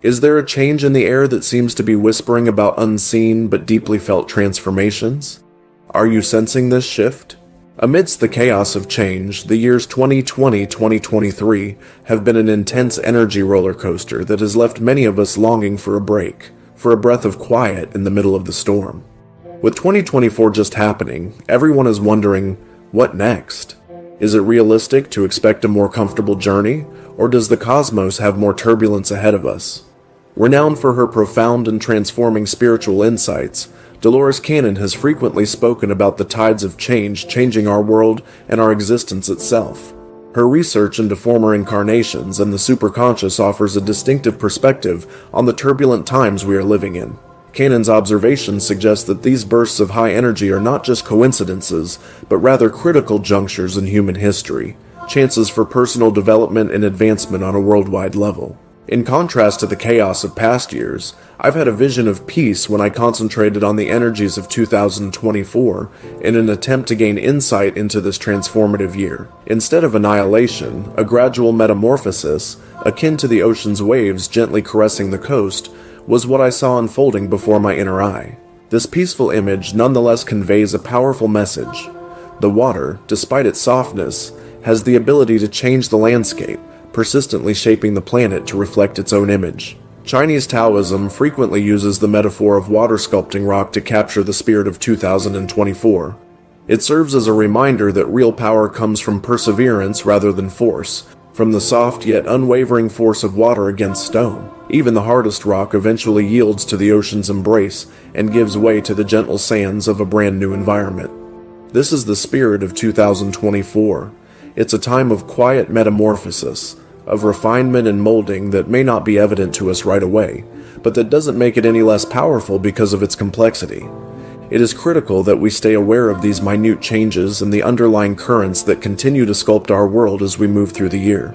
Is there a change in the air that seems to be whispering about unseen but deeply felt transformations? Are you sensing this shift? Amidst the chaos of change, the years 2020-2023 have been an intense energy roller coaster that has left many of us longing for a break, for a breath of quiet in the middle of the storm. With 2024 just happening, everyone is wondering, what next? Is it realistic to expect a more comfortable journey, or does the cosmos have more turbulence ahead of us? Renowned for her profound and transforming spiritual insights, Dolores has frequently spoken about the tides of change changing our world and our existence itself. Her research into former incarnations and the superconscious offers a distinctive perspective on the turbulent times we are living in. Cannon's observations suggest that these bursts of high energy are not just coincidences, but rather critical junctures in human history, chances for personal development and advancement on a worldwide level. In contrast to the chaos of past years, I've had a vision of peace when I concentrated on the energies of 2024 in an attempt to gain insight into this transformative year. Instead of annihilation, a gradual metamorphosis, akin to the ocean's waves gently caressing the coast, was what I saw unfolding before my inner eye. This peaceful image nonetheless conveys a powerful message. The water, despite its softness, has the ability to change the landscape, persistently shaping the planet to reflect its own image. Chinese Taoism frequently uses the metaphor of water sculpting rock to capture the spirit of 2024. It serves as a reminder that real power comes from perseverance rather than force, from the soft yet unwavering force of water against stone. Even the hardest rock eventually yields to the ocean's embrace and gives way to the gentle sands of a brand new environment. This is the spirit of 2024. It's a time of quiet metamorphosis, of refinement and molding that may not be evident to us right away, but that doesn't make it any less powerful because of its complexity. It is critical that we stay aware of these minute changes and the underlying currents that continue to sculpt our world as we move through the year.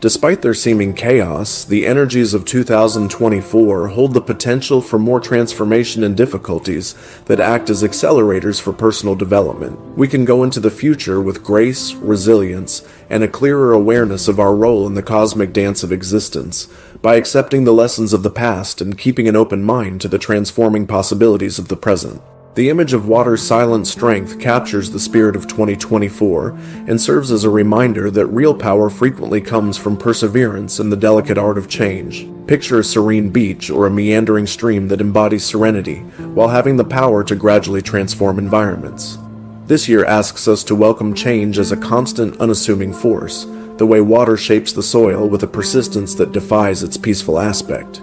Despite their seeming chaos, the energies of 2024 hold the potential for more transformation and difficulties that act as accelerators for personal development. We can go into the future with grace, resilience, and a clearer awareness of our role in the cosmic dance of existence by accepting the lessons of the past and keeping an open mind to the transforming possibilities of the present. The image of water's silent strength captures the spirit of 2024 and serves as a reminder that real power frequently comes from perseverance and the delicate art of change. Picture a serene beach or a meandering stream that embodies serenity while having the power to gradually transform environments. This year asks us to welcome change as a constant, unassuming force, the way water shapes the soil with a persistence that defies its peaceful aspect.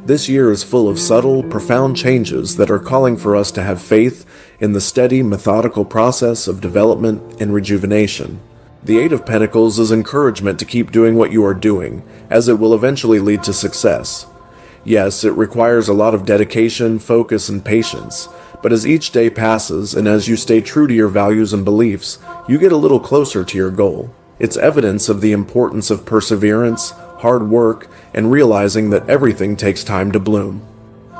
This year is full of subtle, profound changes that are calling for us to have faith in the steady, methodical process of development and rejuvenation. The Eight of Pentacles is encouragement to keep doing what you are doing, as it will eventually lead to success. Yes, it requires a lot of dedication, focus, and patience, but as each day passes and as you stay true to your values and beliefs, you get a little closer to your goal. It's evidence of the importance of perseverance, hard work, and realizing that everything takes time to bloom.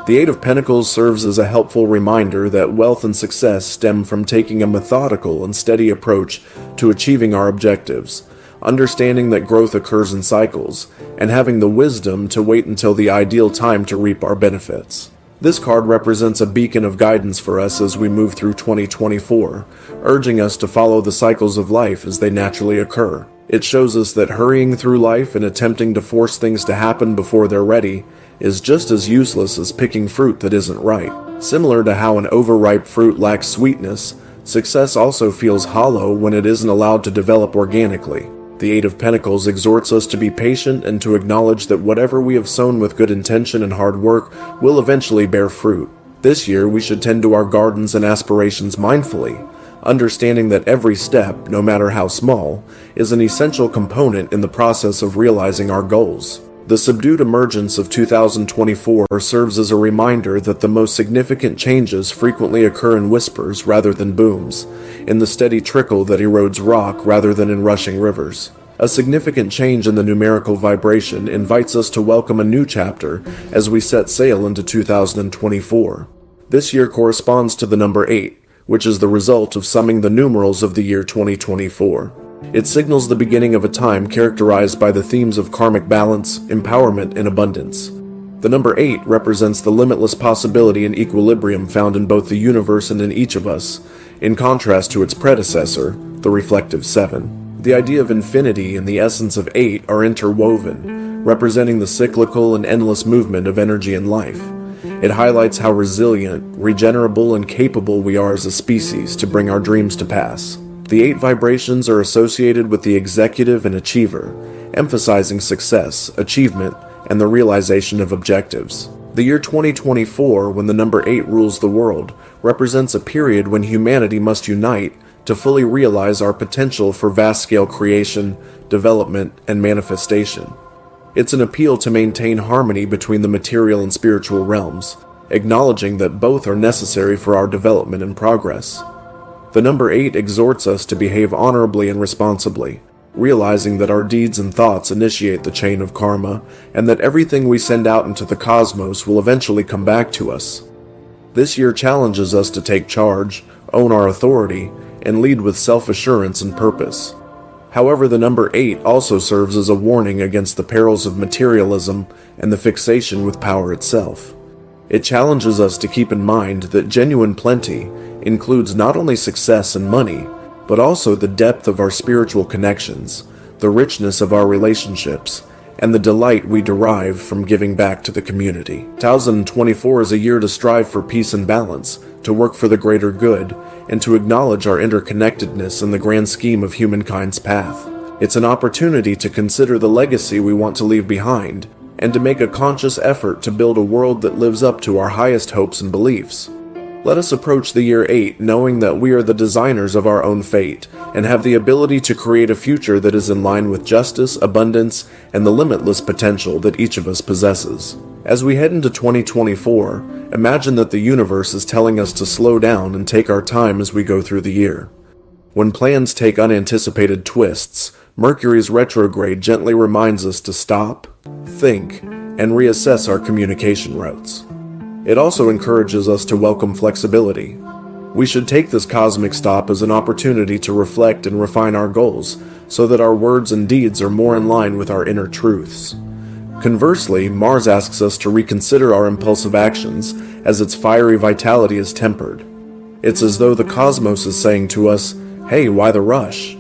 The Eight of Pentacles serves as a helpful reminder that wealth and success stem from taking a methodical and steady approach to achieving our objectives, understanding that growth occurs in cycles, and having the wisdom to wait until the ideal time to reap our benefits. This card represents a beacon of guidance for us as we move through 2024, urging us to follow the cycles of life as they naturally occur. It shows us that hurrying through life and attempting to force things to happen before they're ready is just as useless as picking fruit that isn't ripe. Similar to how an overripe fruit lacks sweetness, success also feels hollow when it isn't allowed to develop organically. The Eight of Pentacles exhorts us to be patient and to acknowledge that whatever we have sown with good intention and hard work will eventually bear fruit. This year, we should tend to our gardens and aspirations mindfully, understanding that every step, no matter how small, is an essential component in the process of realizing our goals. The subdued emergence of 2024 serves as a reminder that the most significant changes frequently occur in whispers rather than booms, in the steady trickle that erodes rock rather than in rushing rivers. A significant change in the numerical vibration invites us to welcome a new chapter as we set sail into 2024. This year corresponds to the number 8, which is the result of summing the numerals of the year 2024. It signals the beginning of a time characterized by the themes of karmic balance, empowerment, and abundance. The number 8 represents the limitless possibility and equilibrium found in both the universe and in each of us, in contrast to its predecessor, the reflective 7. The idea of infinity and the essence of 8 are interwoven, representing the cyclical and endless movement of energy and life. It highlights how resilient, regenerable, and capable we are as a species to bring our dreams to pass. The 8 vibrations are associated with the executive and achiever, emphasizing success, achievement, and the realization of objectives. The year 2024, when the number 8 rules the world, represents a period when humanity must unite to fully realize our potential for vast-scale creation, development, and manifestation. It's an appeal to maintain harmony between the material and spiritual realms, acknowledging that both are necessary for our development and progress. The number 8 exhorts us to behave honorably and responsibly, realizing that our deeds and thoughts initiate the chain of karma, and that everything we send out into the cosmos will eventually come back to us. This year challenges us to take charge, own our authority, and lead with self-assurance and purpose. However, the number 8 also serves as a warning against the perils of materialism and the fixation with power itself. It challenges us to keep in mind that genuine plenty includes not only success and money, but also the depth of our spiritual connections, the richness of our relationships, and the delight we derive from giving back to the community. 2024 is a year to strive for peace and balance, to work for the greater good, and to acknowledge our interconnectedness in the grand scheme of humankind's path. It's an opportunity to consider the legacy we want to leave behind, and to make a conscious effort to build a world that lives up to our highest hopes and beliefs. Let us approach the year 8 knowing that we are the designers of our own fate and have the ability to create a future that is in line with justice, abundance, and the limitless potential that each of us possesses. As we head into 2024, imagine that the universe is telling us to slow down and take our time as we go through the year. When plans take unanticipated twists, Mercury's retrograde gently reminds us to stop, think, and reassess our communication routes. It also encourages us to welcome flexibility. We should take this cosmic stop as an opportunity to reflect and refine our goals so that our words and deeds are more in line with our inner truths. Conversely, Mars asks us to reconsider our impulsive actions as its fiery vitality is tempered. It's as though the cosmos is saying to us, "Hey, why the rush?"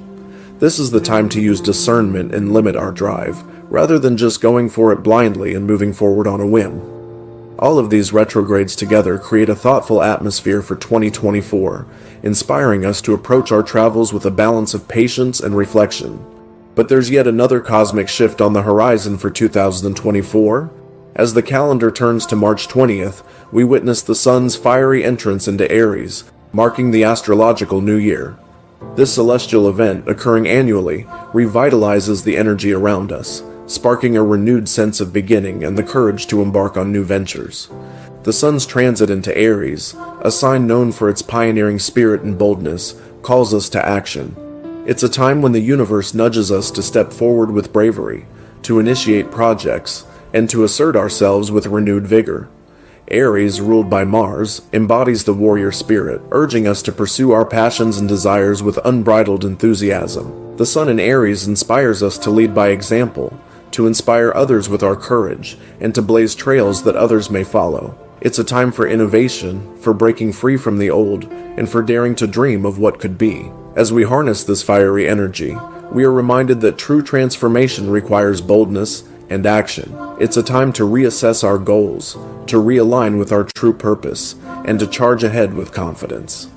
This is the time to use discernment and limit our drive, rather than just going for it blindly and moving forward on a whim. All of these retrogrades together create a thoughtful atmosphere for 2024, inspiring us to approach our travels with a balance of patience and reflection. But there's yet another cosmic shift on the horizon for 2024. As the calendar turns to March 20th, we witness the sun's fiery entrance into Aries, marking the astrological new year. This celestial event, occurring annually, revitalizes the energy around us, sparking a renewed sense of beginning and the courage to embark on new ventures. The sun's transit into Aries, a sign known for its pioneering spirit and boldness, calls us to action. It's a time when the universe nudges us to step forward with bravery, to initiate projects, and to assert ourselves with renewed vigor. Aries, ruled by Mars, embodies the warrior spirit, urging us to pursue our passions and desires with unbridled enthusiasm. The sun in Aries inspires us to lead by example, to inspire others with our courage, and to blaze trails that others may follow. It's a time for innovation, for breaking free from the old, and for daring to dream of what could be. As we harness this fiery energy, we are reminded that true transformation requires boldness and action. It's a time to reassess our goals, to realign with our true purpose, and to charge ahead with confidence.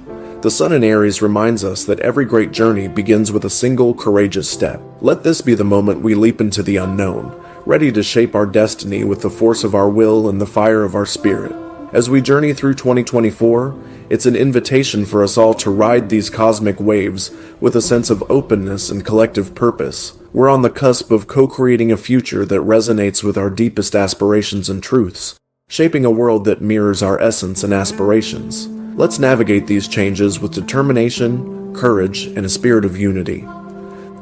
The sun in Aries reminds us that every great journey begins with a single courageous step. Let this be the moment we leap into the unknown, ready to shape our destiny with the force of our will and the fire of our spirit. As we journey through 2024, it's an invitation for us all to ride these cosmic waves with a sense of openness and collective purpose. We're on the cusp of co-creating a future that resonates with our deepest aspirations and truths, shaping a world that mirrors our essence and aspirations. Let's navigate these changes with determination, courage, and a spirit of unity.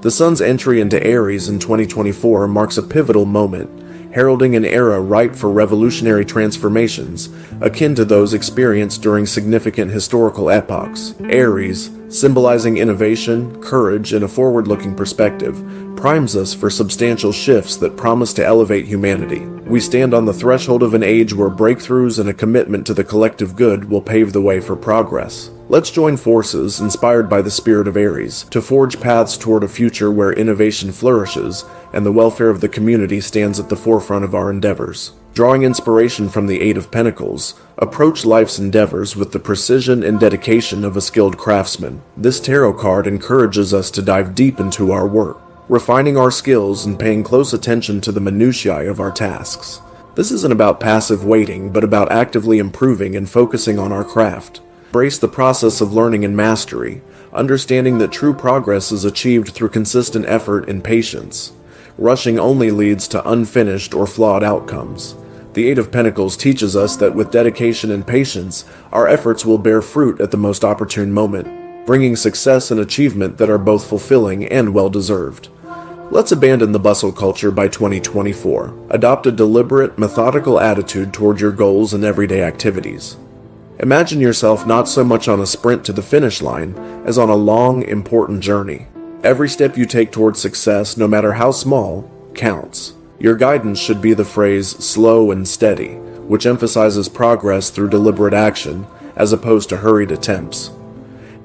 The sun's entry into Aries in 2024 marks a pivotal moment, heralding an era ripe for revolutionary transformations, akin to those experienced during significant historical epochs. Aries, symbolizing innovation, courage, and a forward-looking perspective, primes us for substantial shifts that promise to elevate humanity. We stand on the threshold of an age where breakthroughs and a commitment to the collective good will pave the way for progress. Let's join forces, inspired by the spirit of Aries, to forge paths toward a future where innovation flourishes and the welfare of the community stands at the forefront of our endeavors. Drawing inspiration from the Eight of Pentacles, approach life's endeavors with the precision and dedication of a skilled craftsman. This tarot card encourages us to dive deep into our work, refining our skills and paying close attention to the minutiae of our tasks. This isn't about passive waiting, but about actively improving and focusing on our craft. Embrace the process of learning and mastery, understanding that true progress is achieved through consistent effort and patience. Rushing only leads to unfinished or flawed outcomes. The Eight of Pentacles teaches us that with dedication and patience, our efforts will bear fruit at the most opportune moment, bringing success and achievement that are both fulfilling and well-deserved. Let's abandon the bustle culture by 2024. Adopt a deliberate, methodical attitude toward your goals and everyday activities. Imagine yourself not so much on a sprint to the finish line as on a long, important journey. Every step you take towards success, no matter how small, counts. Your guidance should be the phrase slow and steady, which emphasizes progress through deliberate action as opposed to hurried attempts.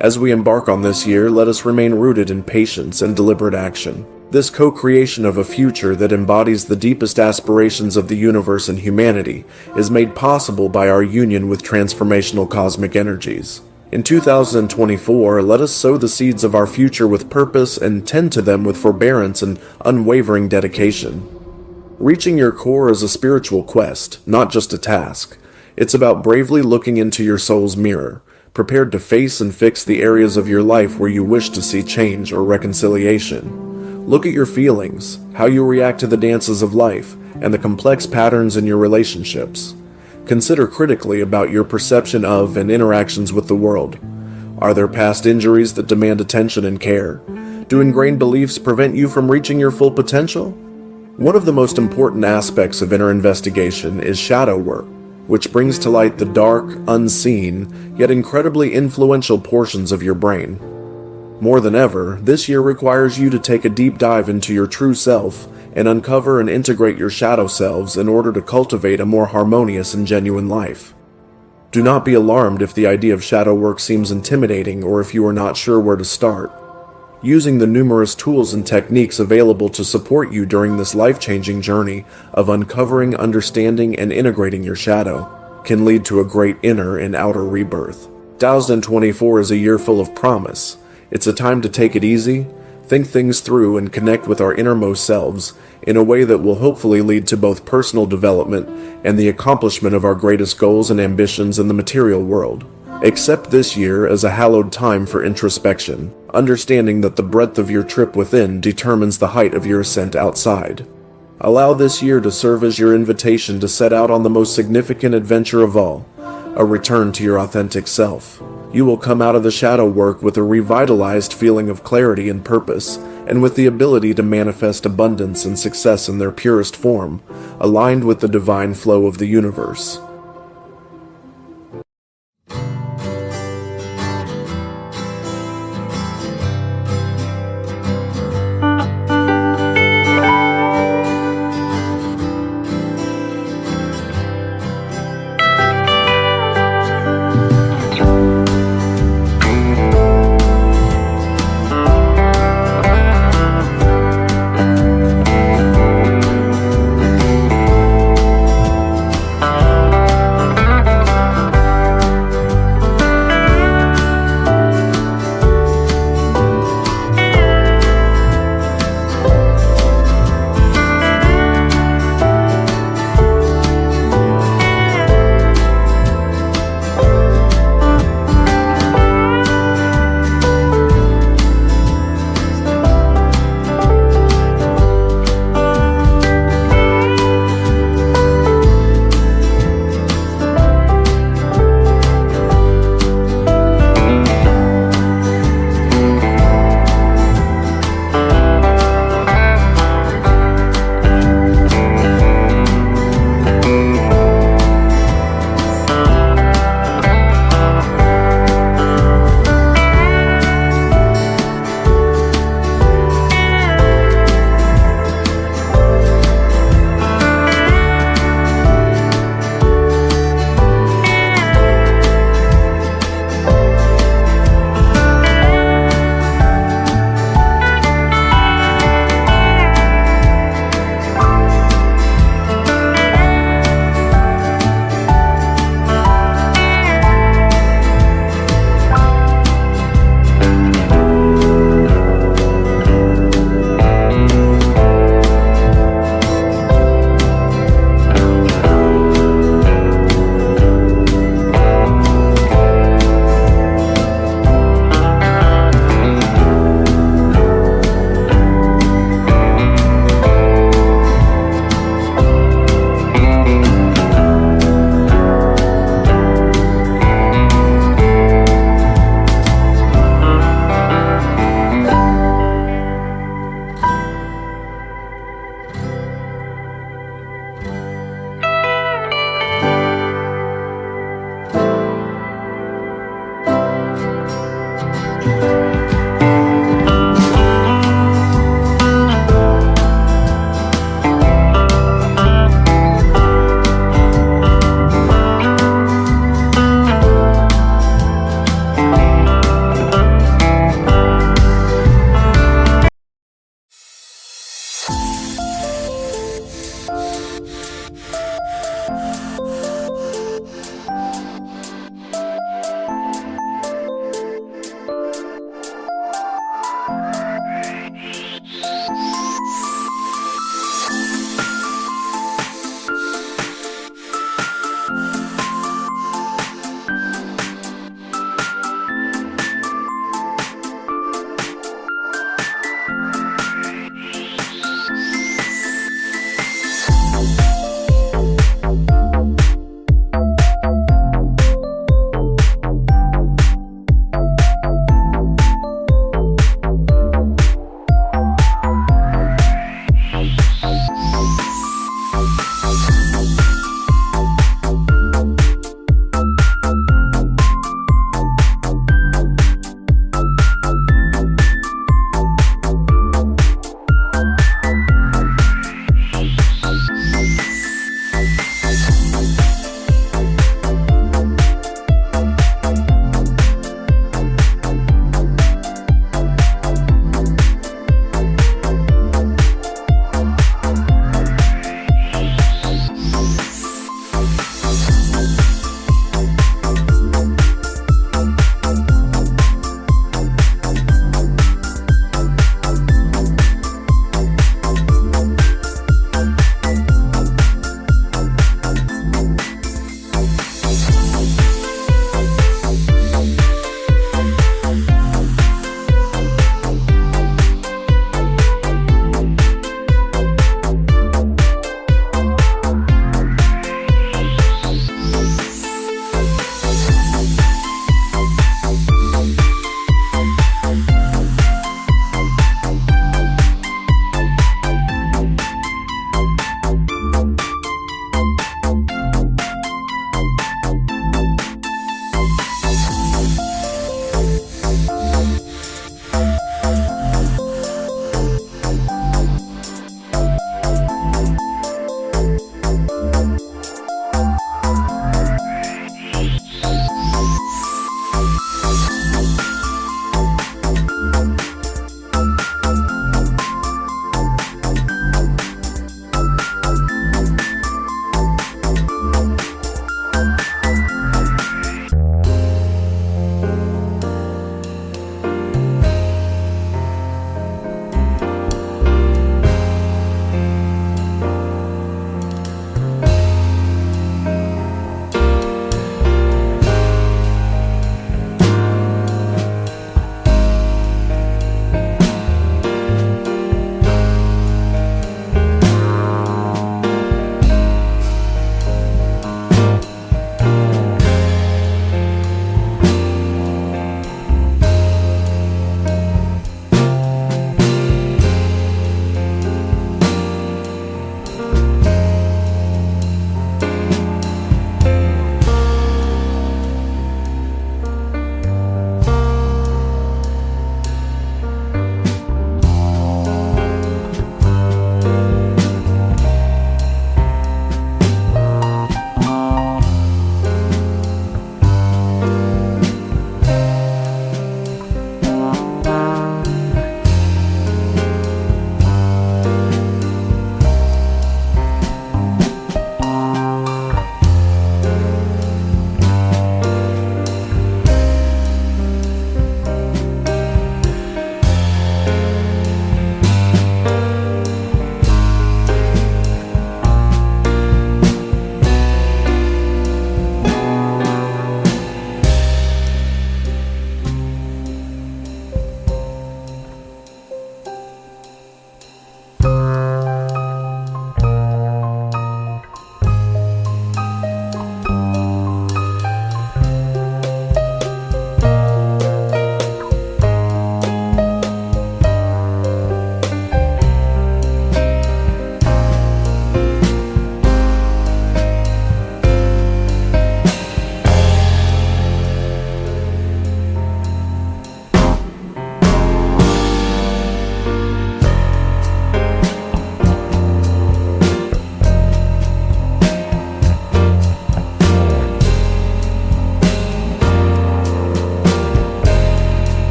As we embark on this year, let us remain rooted in patience and deliberate action. This co-creation of a future that embodies the deepest aspirations of the universe and humanity is made possible by our union with transformational cosmic energies. In 2024, let us sow the seeds of our future with purpose and tend to them with forbearance and unwavering dedication. Reaching your core is a spiritual quest, not just a task. It's about bravely looking into your soul's mirror, prepared to face and fix the areas of your life where you wish to see change or reconciliation. Look at your feelings, how you react to the dances of life, and the complex patterns in your relationships. Consider critically about your perception of and interactions with the world. Are there past injuries that demand attention and care? Do ingrained beliefs prevent you from reaching your full potential? One of the most important aspects of inner investigation is shadow work, which brings to light the dark, unseen, yet incredibly influential portions of your brain. More than ever, this year requires you to take a deep dive into your true self and uncover and integrate your shadow selves in order to cultivate a more harmonious and genuine life. Do not be alarmed if the idea of shadow work seems intimidating or if you are not sure where to start. Using the numerous tools and techniques available to support you during this life-changing journey of uncovering, understanding, and integrating your shadow can lead to a great inner and outer rebirth. 2024 is a year full of promise. It's a time to take it easy, think things through, and connect with our innermost selves in a way that will hopefully lead to both personal development and the accomplishment of our greatest goals and ambitions in the material world. Accept this year as a hallowed time for introspection, understanding that the breadth of your trip within determines the height of your ascent outside. Allow this year to serve as your invitation to set out on the most significant adventure of all, a return to your authentic self. You will come out of the shadow work with a revitalized feeling of clarity and purpose, and with the ability to manifest abundance and success in their purest form, aligned with the divine flow of the universe.